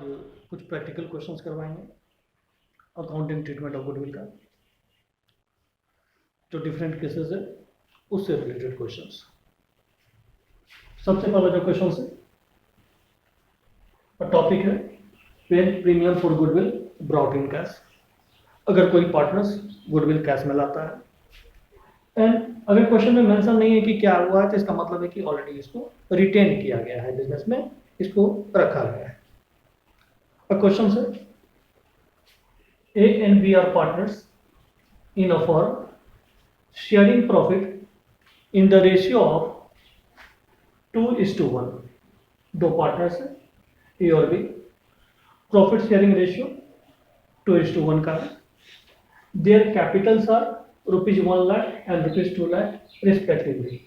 कुछ practical questions करवाएंगे accounting treatment of goodwill का, जो डिफरेंट केसेस है उससे रिलेटेड क्वेश्चंस। सबसे पहला जो क्वेश्चन है टॉपिक है पेन premium for goodwill brought in cash. अगर कोई पार्टनर्स गुडविल कैश में लाता है एंड अगर क्वेश्चन में मेंशन नहीं है कि क्या हुआ है तो इसका मतलब है कि ऑलरेडी इसको रिटेन किया गया है, बिजनेस में इसको रखा गया है। क्वेश्चन है A and B are partners in a firm sharing profit in the ratio of 2:1। दो पार्टनर्स है A और B, प्रॉफिट शेयरिंग रेशियो 2:1 का है। Their capitals are ₹1 lakh and ₹2 lakh respectively.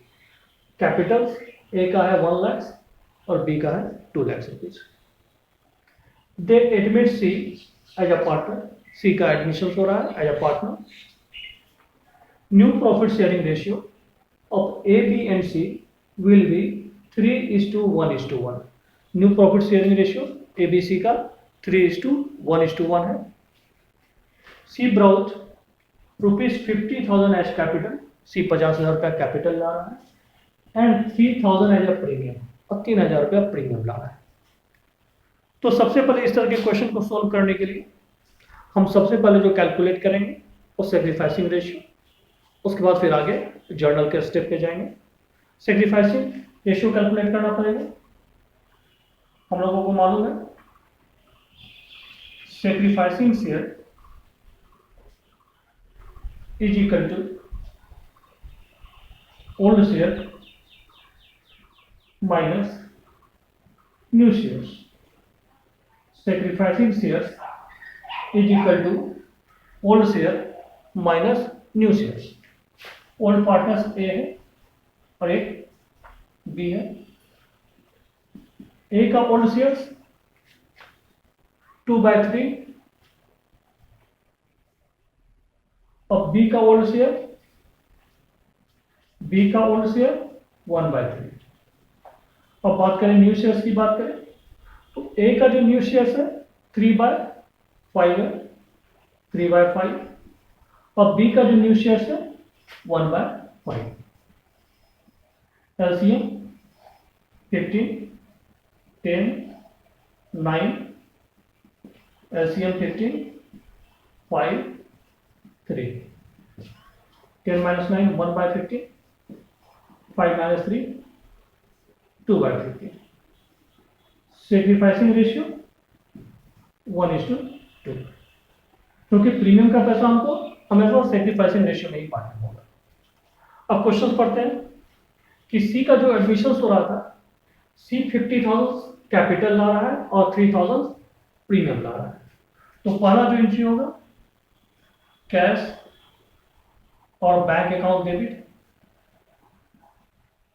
Capitals A का है 1 लाख और B का है 2 lakh rupees. They admit C as a partner, C का एडमिशन हो रहा है as a partner. New profit sharing ratio of A, B and C will be 3:1:1। New profit sharing ratio A, B, C का 3:1:1 है। C brought ₹50,000 as capital, C 50,000 रुपया capital ला रहा है एंड 3,000 एज अ प्रीमियम, और 3,000 रुपया premium ला रहा है। तो सबसे पहले इस तरह के क्वेश्चन को सोल्व करने के लिए हम सबसे पहले जो कैलकुलेट करेंगे वो सैक्रिफाइसिंग रेशियो, उसके बाद फिर आगे जर्नल के स्टेप पे जाएंगे। सैक्रिफाइसिंग रेशियो कैलकुलेट करना पड़ेगा। हम लोगों को मालूम है sacrificing share is equal to old share minus new shares. Sacrificing shares is equal to old share minus new shares. Old partners A है और एक बी है। ए का ओल्ड शेयर्स 2/3 और बी का ओल्ड शेयर 1/3। अब बात करें न्यू शेयर्स की बात करें तो ए का जो न्यू शेयर्स है 3/5 है, 3/5 और बी का जो न्यू शेयर्स है 1/5। LCM 15, 10, 9, LCM 15, 5, 3, 10 - 9 1/15, 5 - 3 2/15। सैक्रिफाइसिंग रेशियो 1:2, क्योंकि प्रीमियम का पैसा हमको हमेशा सैक्रिफाइसिंग रेशियो में ही बांटना होगा। अब क्वेश्चन पढ़ते हैं कि सी का जो एडमिशन हो रहा था, सी 50,000 कैपिटल ला रहा है और 3,000 प्रीमियम ला रहा है। तो पहला जो एंट्री होगा कैश और बैंक अकाउंट डेबिट,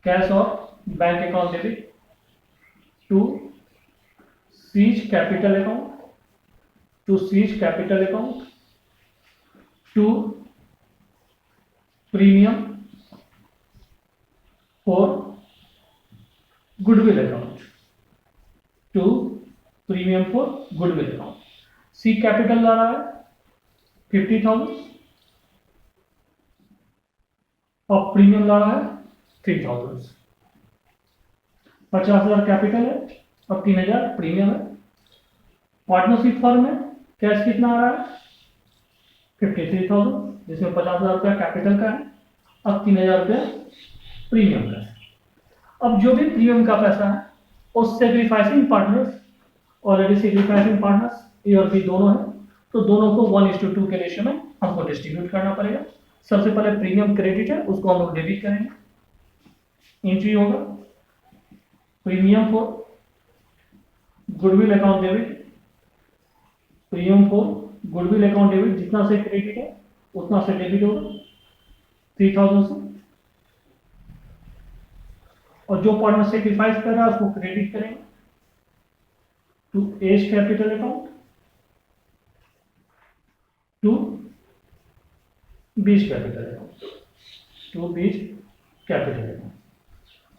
कैश और bank account debit to C's capital account, to C's capital account to premium for goodwill account, to premium for goodwill account. C capital ला रहा है 50,000 और प्रीमियम ला रहा है 3,000। 50,000 कैपिटल है और 3,000 प्रीमियम है। पार्टनरशिप फर्म में कैश कितना आ रहा है 53,000, जिसमें 50,000 रुपया कैपिटल का है और 3,000 रुपया प्रीमियम का है। अब जो भी प्रीमियम का पैसा है उस sacrificing partners, already sacrificing partners A और बी दोनों है, तो दोनों को 1:2 के रेशियो में हमको डिस्ट्रीब्यूट करना पड़ेगा। सबसे पहले प्रीमियम क्रेडिट है, उसको हम लोग डेबिट करेंगे। एंट्री होगा premium for goodwill account debit, premium for goodwill account debit जितना से क्रेडिट है उतना से डेबिट होगा 3,000 से, और जो पार्टनर सेक्रीफाइस कर रहा है उसको क्रेडिट करेंगे to A's capital account, to B's capital account, to B's capital account.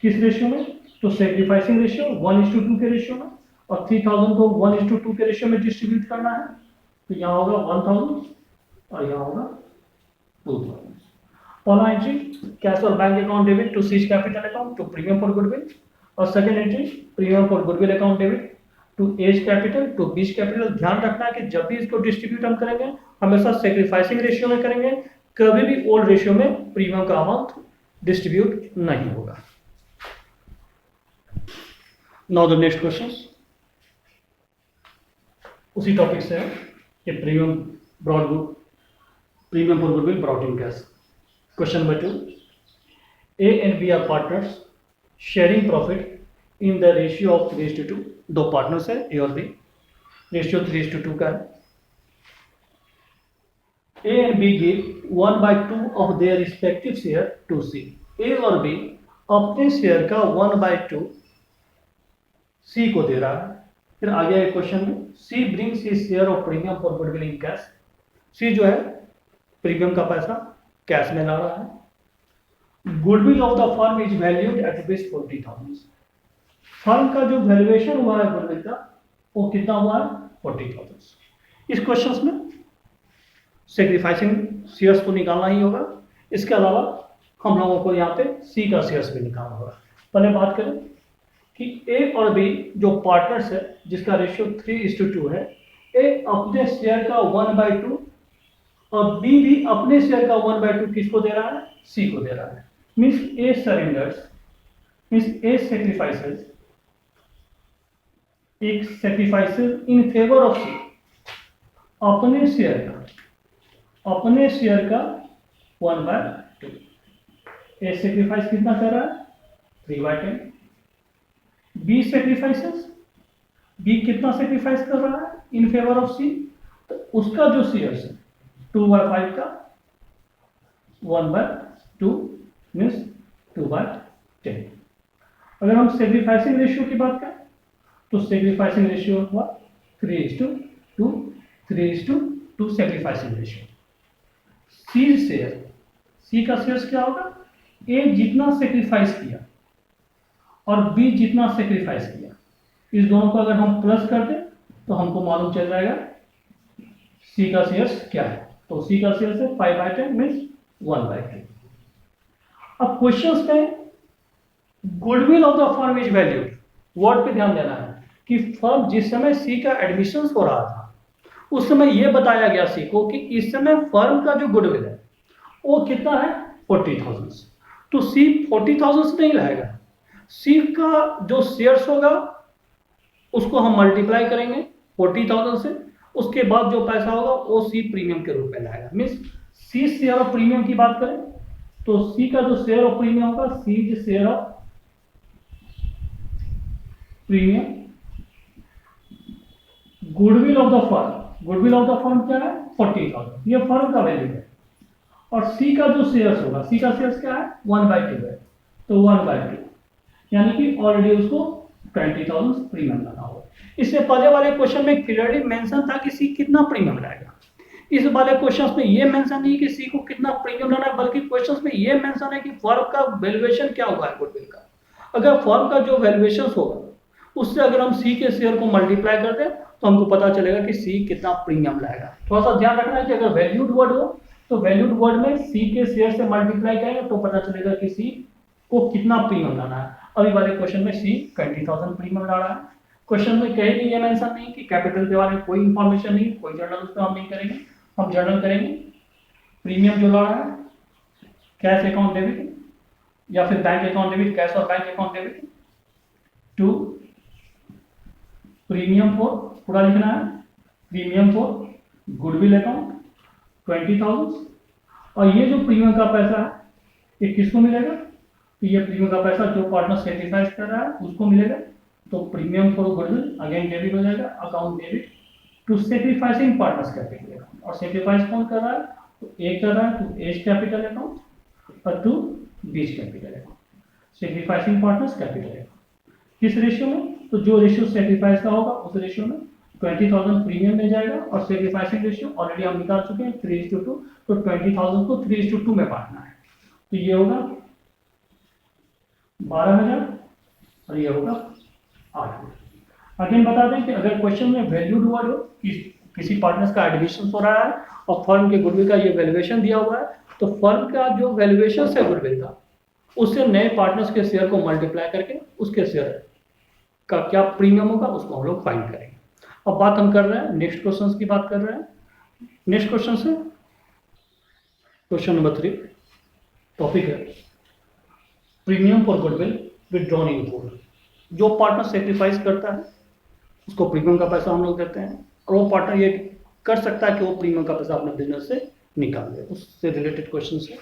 किस रेशियो में? तो सेक्रीफाइसिंग रेशियो 1:2 के रेशियो में और 3000 को 1:2 के रेशियो में डिस्ट्रीब्यूट करना है, तो यहाँ होगा 1000 और यहाँ होगा 2000। पहला एंट्री कैश और bank account debit to C's capital account to premium for goodwill, और second entry premium for goodwill account debit to A's capital to B's capital. ध्यान रखना है कि जब भी इसको डिस्ट्रीब्यूट हम करेंगे हमेशा सेक्रीफाइसिंग रेशियो में करेंगे, कभी भी ओल्ड रेशियो में प्रीमियम का अमाउंट डिस्ट्रीब्यूट नहीं होगा। नाउ द नेक्स्ट क्वेश्चन उसी टॉपिक से है कि premium for goodwill brought in cash. Question number 2, A and B are partners sharing profit in the ratio of 3:2। दो पार्टनर्स है ए और बी, रेशियो 3:2 का है। A and B give 1/2 of their respective share to C. A और B अपने share का 1/2 सी को दे रहा है। फिर आगे एक क्वेश्चन में C brings his share of premium for goodwill in cash. C जो है प्रीमियम का पैसा कैश में ला रहा है। Goodwill of the firm is valued at ₹40,000। Firm का जो वैल्यूएशन हुआ है गुडविल का वो कितना हुआ है? 40,000। इस क्वेश्चन में सेक्रीफाइसिंग शेयर्स को निकालना ही होगा। इसके अलावा हम लोगों को यहाँ पे सी का शेयर्स भी निकालना होगा। पहले बात करें कि ए और बी जो पार्टनर्स है जिसका रेशियो 3:2 है, ए अपने शेयर का 1/2 और बी भी अपने शेयर का 1/2 किसको दे रहा है? सी को दे रहा है। Means A surrenders, means A sacrifices in favour of C. अपने शेयर का 1/2। ए सेक्रीफाइस कितना कर रहा है? 3/10। बी सेक्रीफाइसेस, बी कितना सेक्रीफाइस कर रहा है इन फेवर ऑफ सी? तो उसका जो शेयर्स है 2/5 का 1/2 मीन्स 2/10। अगर हम सेक्रीफाइसिंग रेशियो की बात करें तो सेक्रीफाइसिंग रेशियो हुआ 3:2, 3:2 सेक्रीफाइसिंग रेशियो। सी का शेयर्स क्या होगा? ए जितना सेक्रीफाइस किया और बी जितना सेक्रीफाइस किया, इस दोनों को अगर हम प्लस कर दें तो हमको मालूम चल जाएगा सी का शेयर्स क्या है। तो सी का शेयर्स है 5/10 मीन्स 1/2। अब क्वेश्चंस में goodwill of the firm is valued, word पे ध्यान देना है कि फर्म जिस समय सी का एडमिशन हो रहा था उस समय यह बताया गया सी को कि इस समय फर्म का जो गुडविल है वो कितना है? 40,000। तो सी 40,000 से नहीं रहेगा, सी का जो शेयर्स होगा उसको हम मल्टीप्लाई करेंगे 40,000 से, उसके बाद जो पैसा होगा वो सी प्रीमियम के रूप में लाएगा। Means C share of premium की बात करें तो सी का जो शेयर ऑफ प्रीमियम होगा, C share of premium goodwill of the firm. Goodwill of the firm क्या है? 40,000, ये फर्म का वैल्यू है। और सी का जो शेयर्स होगा, सी का शेयर्स क्या है? 1/2 है, तो 1/2 यानी कि ऑलरेडी उसको 20,000 प्रीमियम लाना होगा। इससे पहले वाले क्वेश्चन में क्लियरली मेंशन था कि सी कितना प्रीमियम लाएगा। इस वाले क्वेश्चन में ये मेंशन नहीं कि सी को कितना प्रीमियम लाना है, बल्कि क्वेश्चन में ये मेंशन है कि फर्म का वैल्यूएशन क्या हुआ है गुडविल का। अगर फर्म का जो वैल्यूएशन होगा उससे अगर हम सी के शेयर को मल्टीप्लाई कर दें तो हमको पता चलेगा कि सी कितना प्रीमियम लाएगा। थोड़ा सा ध्यान रखना है कि अगर वैल्यूड वर्ड हो तो वैल्यूड वर्ड में सी के शेयर से मल्टीप्लाई करेंगे तो पता चलेगा कि सी को कितना प्रीमियम लाना है। अभी वाले क्वेश्चन में सी 20,000 प्रीमियम ला रहा है। क्वेश्चन में कहीं भी ये मेंशन नहीं कि कैपिटल के बारे में कोई इंफॉर्मेशन नहीं, कोई जर्नल उस पर हम नहीं करेंगे। हम जर्नल करेंगे प्रीमियम जो ला रहा है कैश अकाउंट डेबिट या फिर बैंक अकाउंट डेबिट, कैश और bank account debit to premium for, पूरा लिखना है प्रीमियम फॉर गुडविल अकाउंट 20,000। और ये जो प्रीमियम का पैसा है ये किसको मिलेगा? तो ये प्रीमियम का पैसा जो पार्टनर सेक्रीफाइस कर रहा है उसको मिलेगा। तो premium for goodwill again debit हो जाएगा, account debit to sacrificing partners capital account. और सेक्रीफाइस कौन कर रहा है? तो ए कर रहा है टू एज कैपिटल अकाउंट और to B's capital account, sacrificing partners capital account. किस रेशियो में? तो जो रेशियो सेक्रीफाइस का होगा उस रेशियो में 20,000 प्रीमियम में जाएगा। और सेक्रीफाइसिंग रेशियो ऑलरेडी हम निकाल चुके हैं 3:2, तो 20,000 को 3:2 में बांटना है। तो ये होगा 12,000 और ये होगा 8,000। अगेन बता दें कि अगर क्वेश्चन में वैल्यू डिवाइड हो कि किसी पार्टनर्स का एडमिशन हो रहा है और फर्म के गुडविल का ये वैल्यूएशन दिया हुआ है, तो फर्म का जो वैल्यूएशन है गुडविल का, उससे नए पार्टनर्स के शेयर को मल्टीप्लाई करके उसके शेयर का क्या प्रीमियम होगा उसको हम लोग फाइंड करेंगे। अब बात हम कर रहे हैं नेक्स्ट क्वेश्चन की बात कर रहे हैं। नेक्स्ट क्वेश्चन से क्वेश्चन नंबर 3 टॉपिक है premium for goodwill withdrawn in full. जो पार्टनर सेक्रीफाइस करता है उसको प्रीमियम का पैसा हम लोग देते हैं, और वो पार्टनर ये कर सकता है कि वो प्रीमियम का पैसा अपने बिजनेस से निकाल दे। उससे रिलेटेड क्वेश्चन है।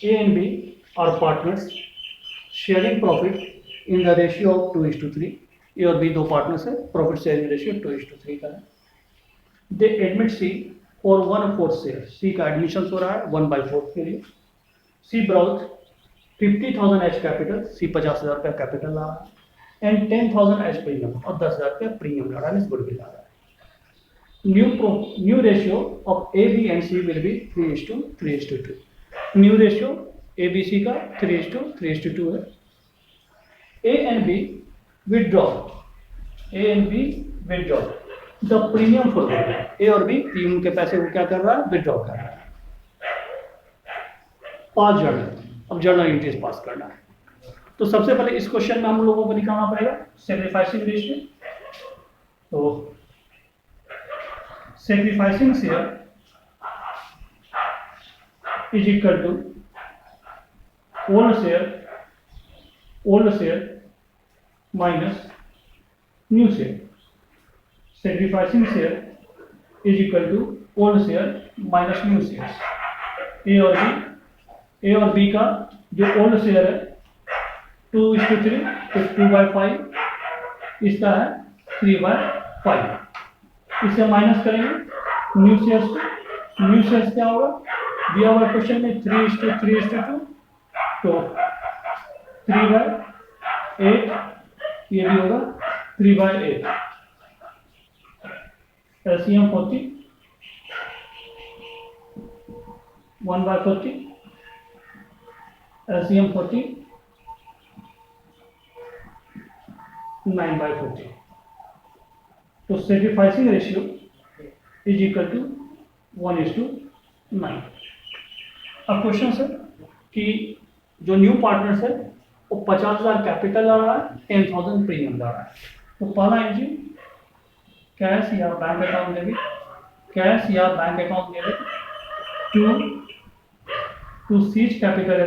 A and B are partners sharing profit in the ratio of 2:3। A और बी दो पार्टनर्स है, प्रॉफिट शेयरिंग रेशियो 2:3 का है। दे एडमिट सी और 1/4 शेयर। सी का एडमिशन हो रहा है 1/4 के लिए। सी ब्राउज 50,000 एच कैपिटल, सी 50,000 का कैपिटल ला रहा है, एंड 10,000 एच प्रीमियम और 10,000 का प्रीमियम ला रहा है, गुडविल ला रहा है। New ratio of A B and C will be 3:2। New ratio A B C का 3:2 है। A and B withdraw the premium for goodwill. A और बी प्रीमियम के पैसे को क्या कर रहा है, विदड्रॉ कर रहा है। पास जर्नल, अब जर्नल एंट्रीज पास करना है। तो सबसे पहले इस क्वेश्चन में हम लोगों को निकालना पड़ेगा सैक्रिफाइसिंग रेशियो। तो sacrificing share is equal to old share minus new share. Sacrificing share is equal to old share minus new share. A और बी का जो ओल्ड शेयर है 2:3, तो 2/5, इसका है 3/5। इसे माइनस करेंगे न्यू शेयर्स को। न्यू शेयर्स क्या होगा, दिया हुआ क्वेश्चन में 3:3:2, तो 3/8, ये भी होगा 3/8। LCM 40, 1/40, LCM 40, 9/40। तो sacrificing ratio is equal to 1:9। अब क्वेश्चन है कि जो न्यू पार्टनर्स है वो 50,000 कैपिटल ला रहा है, 10,000 प्रीमियम ला रहा है। तो पहला एंट्री कैश या बैंक अकाउंट डेबिट, कैश या bank account debit to C's capital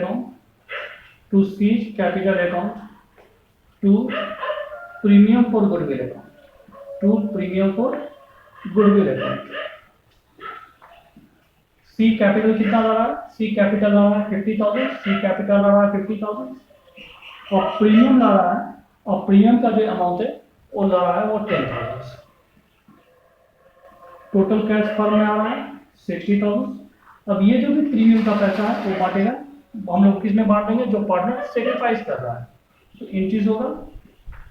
account, to premium for goodwill account, C capital कितना ला रहा है, सी कैपिटल ला रहा है 50,000, सी कैपिटल ला रहा है 50,000, और प्रीमियम ला रहा है, और प्रीमियम का जो अमाउंट है वो ला रहा है वो 10,000। टोटल कैश फर्म में आ रहा है 60,000। अब ये जो भी प्रीमियम का पैसा है वो बांटेगा, हम लोग किस में बांट देंगे, जो पार्टनर सेक्रीफाइस कर रहा है। तो इन चीज होगा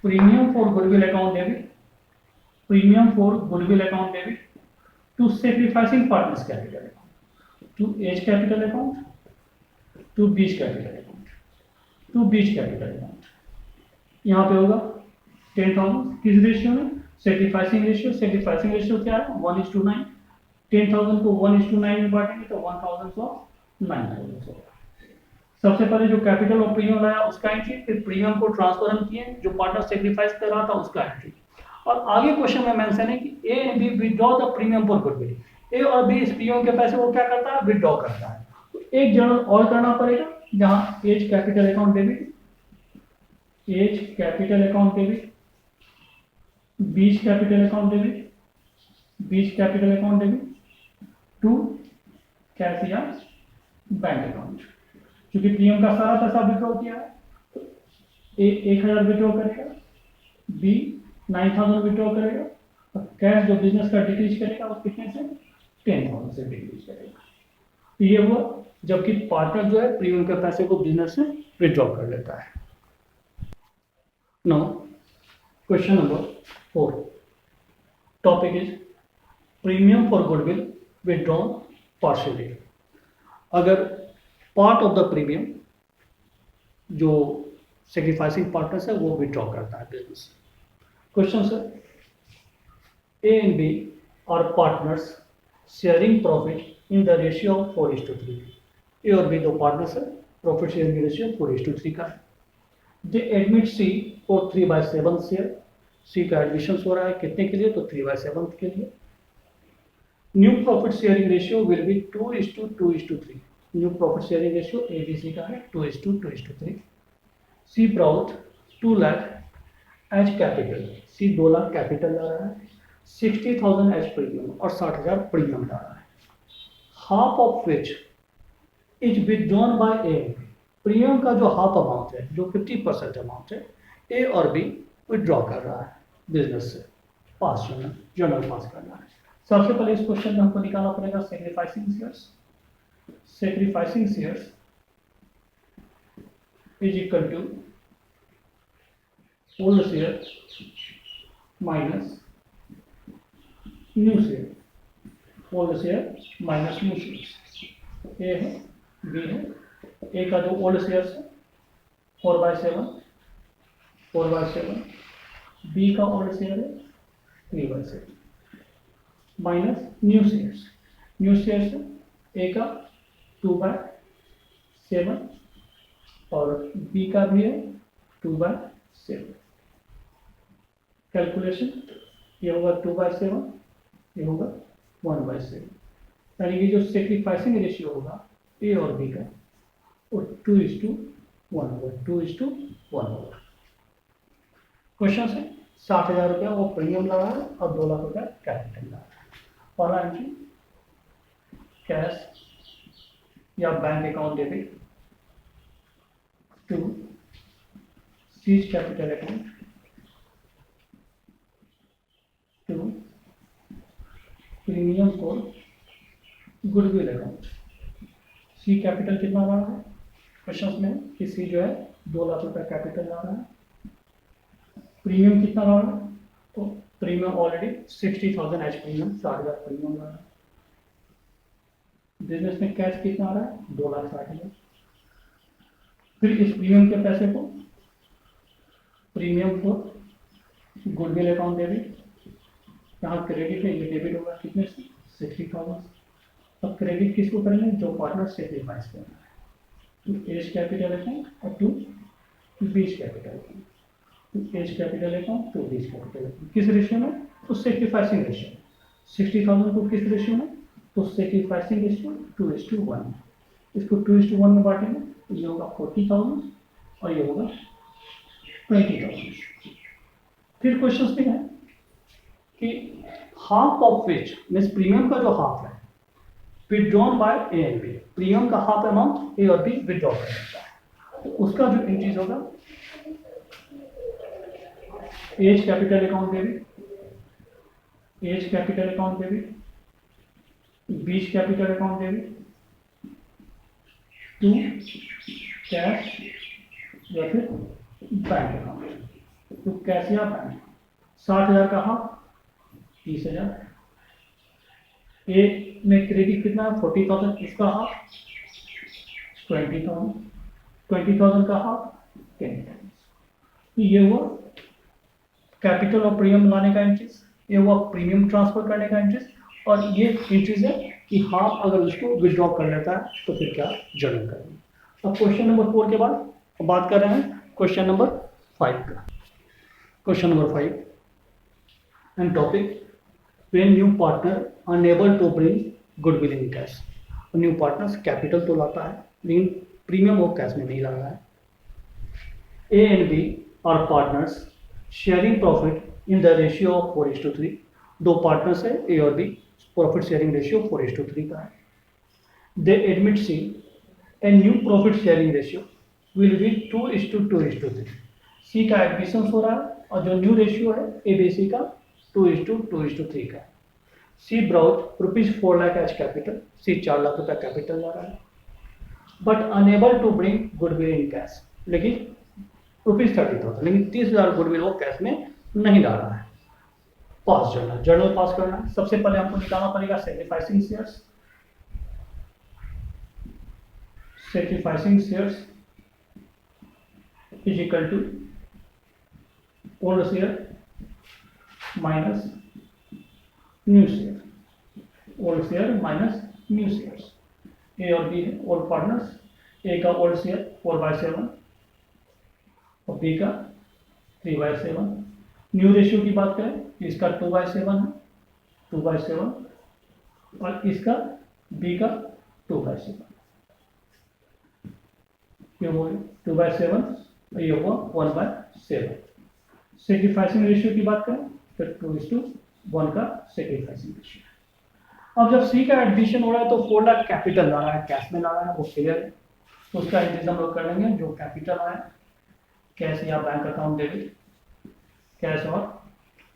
premium for goodwill account debit to sacrificing partners capital account, to A's capital account, to B's capital account. यहाँ पे होगा 10,000 किस रेशियो में, सैक्रिफाइसिंग रेशियो क्या है 1:9। 10,000 को 1:9 में बांटेंगे तो 1,000 को 9,000 होगा। सबसे पहले जो कैपिटल और प्रीमियम लाया उसका एंट्री, फिर प्रीमियम को ट्रांसफर हम किए, जो पार्टनर सेक्रीफाइस कर रहा था उसका एंट्री। और आगे क्वेश्चन में मेंशन है कि A and B withdraw the premium for goodwill. A और बी इस प्रीमियम के पैसे वो क्या करता है, विथड्रॉ करता है। तो एक जर्नल और करना पड़ेगा जहां A's capital account debit, B's capital account debit to cash या बैंक अकाउंट। क्योंकि प्रीमियम का सारा पैसा विड्रॉ किया है तो ए 1,000 विड्रॉ करेगा, बी 9,000 विड्रॉ करेगा, और कैश जो बिजनेस का डिक्रीज करेगा वो कितने से 10,000 से डिक्रीज करेगा। तो ये हुआ जबकि पार्टनर जो है प्रीमियम के पैसे को बिजनेस से विड्रॉ कर लेता है। Now question number 4 topic is premium for goodwill withdrawn partially. अगर पार्ट ऑफ द प्रीमियम जो सेक्रीफाइसिंग पार्टनर्स है वो विड्रॉ करता है business, question sir, A and B are partners sharing profit in the ratio of 4:3. A और B दो partners है, profit sharing ratio 4:3 का है. दे एडमिट सी को 3/7 शेयर. सी का एडमिशन हो रहा है कितने के लिए, तो 3/7 के लिए. New profit sharing ratio will be 2:2:3. New profit sharing ratio ABC का है 2:2:3. सी ब्राउट 2 लाख एज कैपिटल. सी 2 लाख कैपिटल ला रहा है, 60,000 एज प्रीमियम और 60,000 प्रीमियम ला रहा है. Half of which is withdrawn by A. Premium का जो हाफ अमाउंट है, जो 50% अमाउंट है, ए और बी विथड्रॉ कर रहा है बिजनेस से. पास जर्नल पास करना है. सबसे पहले इस क्वेश्चन में हमको निकालना पड़ेगा sacrificing shares. Sacrificing shares is equal to old share minus new share. Old share minus new share. A है, बी है. ए का जो ओल्ड शेयर्स है 4/7, 4/7. बी का ओल्ड शेयर है 3/7 minus new shares. New shares है ए का 2/7 और बी का भी है 2/7. कैलकुलेशन, ये होगा 2/7, ये होगा 1/7. यानी कि जो सेक्रीफाइसिंग रेशियो होगा ए और बी का वो 2:1 होगा. 2:1 होगा. क्वेश्चन है 60,000 रुपया वो प्रीमियम लगा है और 2 लाख रुपया कैपिटल लगा है. पहला एंट्री कैश या bank account debit to C's capital account to premium for goodwill account. C capital कितना ला रहा है क्वेश्चन में कि सी जो है 2 लाख रुपया कैपिटल ला रहा है. प्रीमियम कितना ला रहा है, तो premium already 60,000 as premium, 60,000 premium ला रहा है. बिजनेस में कैश कितना आ रहा है 2,60,000. फिर इस प्रीमियम के पैसे को premium for goodwill account debit, यहाँ क्रेडिट है, ये डेबिट होगा कितने से 60,000. अब क्रेडिट किसको करेंगे, जो पार्टनर सेक्रीफाइस करना है. टू एज कैपिटल अकाउंट और to B's capital account. To A's capital account to B's capital account. किस रेशियो में, तो सेक्रीफाइसिंग रेशियो. 60,000 को किस रेशियो में, तो सेक्रीफाइसिंग रेशियो 2:1. इसको 2:1 में बांटेंगे तो ये होगा 40,000 और ये होगा 20,000. फिर क्वेश्चन में है कि half of which means premium का जो हाफ है withdrawn by A and B. Premium का हाफ अमाउंट ए और बी विथड्रॉ कर सकता है, तो उसका जो एंट्रीज होगा A's capital account debit, A's capital account debit, B's capital account debit to cash या फिर बैंक अकाउंट. तो कैश या बैंक. 60,000 का हाफ 30,000. ए में क्रेडिट कितना है 40,000, इसका हाफ 20,000. 20,000 का हाफ 10,000. तो ये हुआ कैपिटल और प्रीमियम लाने का एंट्रीज, ये हुआ प्रीमियम ट्रांसफर करने का एंट्रीज, और ये एंट्रीज है कि हाफ अगर उसको विड्रॉ कर लेता है तो फिर क्या जर्नल करेंगे. अब क्वेश्चन नंबर 4 के बाद बात कर रहे हैं क्वेश्चन नंबर 5 का. Question number 5 and topic when new partner unable to bring goodwill in cash. New partners capital तो लाता है लेकिन प्रीमियम वो कैश में नहीं ला रहा है. A and B are partners sharing profit in the ratio of 4:3. दो पार्टनर्स है ए और बी, प्रॉफिट शेयरिंग रेशियो 4:3 का है. They admit C a new profit sharing ratio will be 2:2:3. C का एडमिशन हो रहा है और जो न्यू रेशियो है ए बी सी का 2:2:3 का. C brought ₹4 lakh as capital. C 4 lakh रुपया कैपिटल ला रहा है but unable to bring goodwill in cash. लेकिन ₹30,000 लेकिन 30,000 गुडविल वो कैश में नहीं ला रहा है. पास जर्नल पास करना है. सबसे पहले हमको निकालना पड़ेगा sacrificing shares. Sacrificing shares is equal to old share minus new share, old share minus new shares. A और बी है ओल्ड पार्टनर्स, ए का ओल्ड शेयर 4/7 और बी का 3/7। न्यू रेशियो की बात करें तो इसका 2/7 है, 2/7 और इसका बी का 2/7। ये हो गया 2/7 और ये हुआ 1/7। सेक्रीफाइसिंग रेशियो की बात करें तो 2:1 का सेक्रीफाइसिंग रेशियो। अब जब सी का एडमिशन हो रहा है तो 4 लाख कैपिटल ला रहा है, कैश में ला रहा है, वो क्लियर है। तो उसका एंट्रीज हम लोग कर लेंगे। जो कैपिटल आया कैश या बैंक अकाउंट डेबिट, कैश और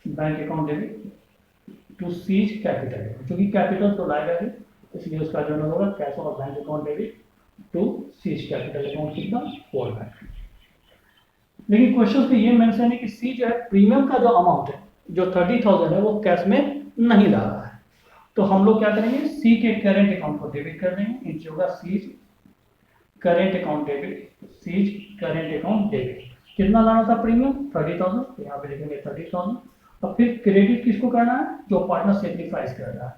bank account debit to C's capital, क्योंकि कैपिटल तो लाएगा ही, इसलिए उसका जो होगा कैश और bank account debit to C's capital account कितना 4 लाख। लेकिन क्वेश्चन में ये मेंशन है कि सी जो है प्रीमियम का जो अमाउंट है जो 30,000 है वो कैश में नहीं ला रहा है। तो हम लोग क्या करेंगे, सी के करेंट अकाउंट को डेबिट कर देंगे। नीचे होगा C's current account debit, C's current account debit. कितना लाना था प्रीमियम 30,000, तो यहाँ पे लिखेंगे 30,000। और फिर क्रेडिट किसको करना है, जो पार्टनर सेक्रीफाइस कर रहा है।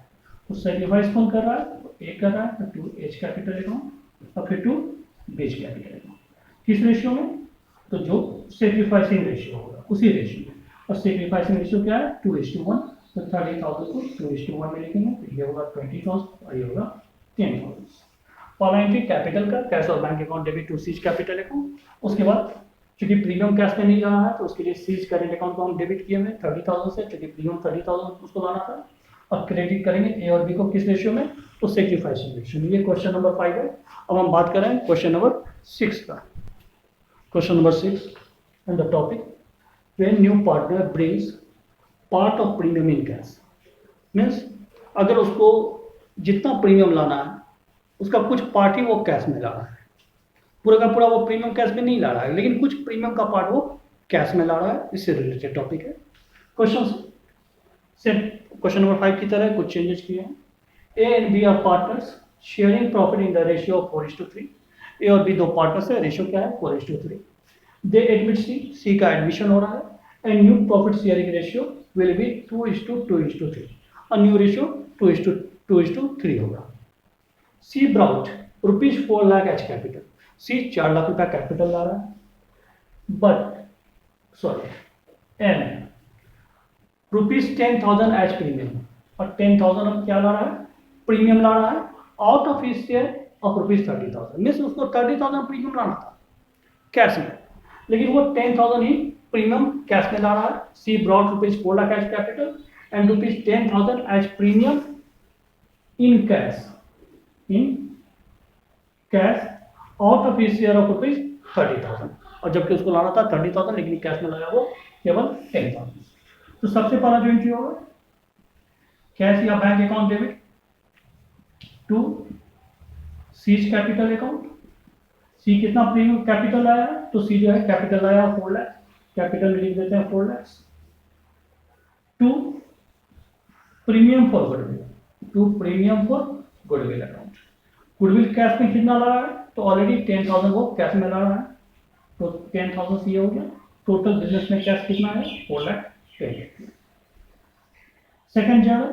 तो सेक्रीफाइस कौन कर रहा है, तो ए कर रहा है, तो टू एच कैपिटल अकाउंट और फिर टू बीच कैपिटल अकाउंट। किस रेशियो में, तो जो सेक्रीफाइसिंग रेशियो होगा उसी रेशियो में। और सेक्रीफाइसिंग रेशियो क्या है 2:1, तो 30,000 को 2:1 में लिखेंगे, तो ये होगा 20,000 और ये होगा 10,000। पहला एंट्री कैपिटल का, कैश और bank account debit to C's capital account. उसके बाद चूंकि प्रीमियम कैश में नहीं रहा है तो उसके लिए सीज करेंट अकाउंट को हम डेबिट किए हुए 30,000 से, चूंकि प्रीमियम 30,000 उसको लाना था। और क्रेडिट करेंगे ए और बी को किस रेशियो में, तो सेक्रीफाइसिंग रेशियो में। ये क्वेश्चन नंबर 5 है। अब हम बात करें क्वेश्चन नंबर 6 का। Question number 6 and the topic when new partner brings part of premium in cash. Means अगर उसको जितना प्रीमियम लाना है उसका कुछ पार्ट ही वो कैश में ला रहा है, पूरा का पूरा वो प्रीमियम कैश में नहीं ला रहा है, लेकिन कुछ प्रीमियम का पार्ट वो कैश में ला रहा है। इससे रिलेटेड टॉपिक है। क्वेश्चन सेम क्वेश्चन नंबर 5 की तरह कुछ चेंजेस किए हैं। A and B are partners sharing profit in the ratio of 4:3। A और बी दो पार्टनर्स है, रेशियो क्या है 4:3। दे एडमिट सी का एडमिशन हो रहा है and new profit sharing ratio will be 2:2:3 और न्यू रेशियो 2:2:3 होगा। सी brought ₹4 lakh as capital. C 4 lakh रुपया कैपिटल ला रहा है, एन ₹10,000 एच प्रीमियम, और 10,000 अब क्या ला रहा है, प्रीमियम ला रहा है out of his share of ₹30,000। Means उसको 30,000 प्रीमियम लाना था कैश में, लेकिन वो 10,000 ही प्रीमियम कैश में ला रहा है। C brought ₹4 lakh as capital and ₹10,000 as premium in cash out of his share of ₹30,000। और जबकि उसको लाना था 30,000, लेकिन कैश में लाया वो केवल 10,000। तो सबसे पहला जो एंट्री होगा कैश या bank account debit to C's capital account. C कितना प्रीमियम कैपिटल आया है, तो सी जो है कैपिटल आया 4 लाख, कैपिटल में लिख देते हैं 4 lakh. To premium for goodwill, to premium for goodwill account. Goodwill cash में कितना ला रहा है, तो ऑलरेडी 10,000 वो कैश में ला रहा है, तो 10,000 सी हो गया। टोटल बिजनेस में कैश कितना है 4 लाख 10,000। सेकंड जो है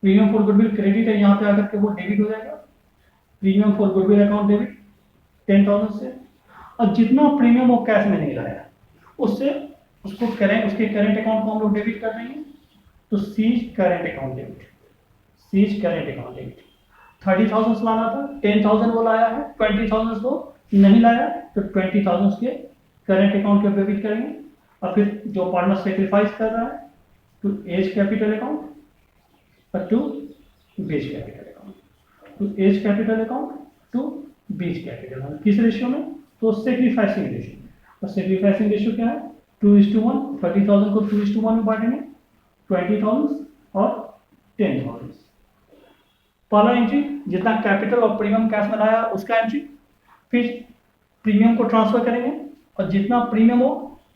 प्रीमियम फॉर गुडविल क्रेडिट है, यहाँ पे आकर के वो डेबिट हो जाएगा। Premium for goodwill account debit 10,000 से, और जितना प्रीमियम वो कैश में नहीं लाया उससे उसको उसके करेंट अकाउंट को हम लोग डेबिट कर देंगे। तो C's current account debit, C's current account debit 30,000 लाना था, 10,000 वो लाया है, 20,000 वो नहीं लाया, तो 20,000 के करेंट अकाउंट के डेबिट करेंगे। और फिर जो पार्टनर सेक्रीफाइस कर रहा है टू एज कैपिटल अकाउंट और to B's capital account, to A's capital account to B's capital account. किस रेशियो में, तो सेक्रीफाइसिंग रेशियो में। और सेक्रीफाइसिंग रेशियो क्या है 2:1। 30,000 को 2:1 में बांटेंगे, 20,000 और 10,000। पहला एंट्री जितना कैपिटल और प्रीमियम कैश में लाया उसका एंट्री, फिर प्रीमियम को ट्रांसफर करेंगे और जितना प्रीमियम वो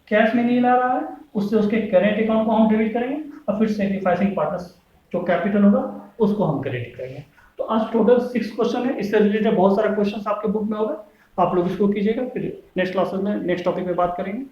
कैश में नहीं ला रहा है उससे उसके करेंट अकाउंट को हम डेबिट करेंगे, और फिर सेक्रीफाइसिंग पार्टनर्स जो कैपिटल होगा उसको हम क्रेडिट करेंगे। तो आज टोटल 6 क्वेश्चन है, इससे रिलेटेड बहुत सारे क्वेश्चन आपके बुक में होगा, आप लोग इसको कीजिएगा। फिर नेक्स्ट क्लासेस में नेक्स्ट टॉपिक में बात करेंगे।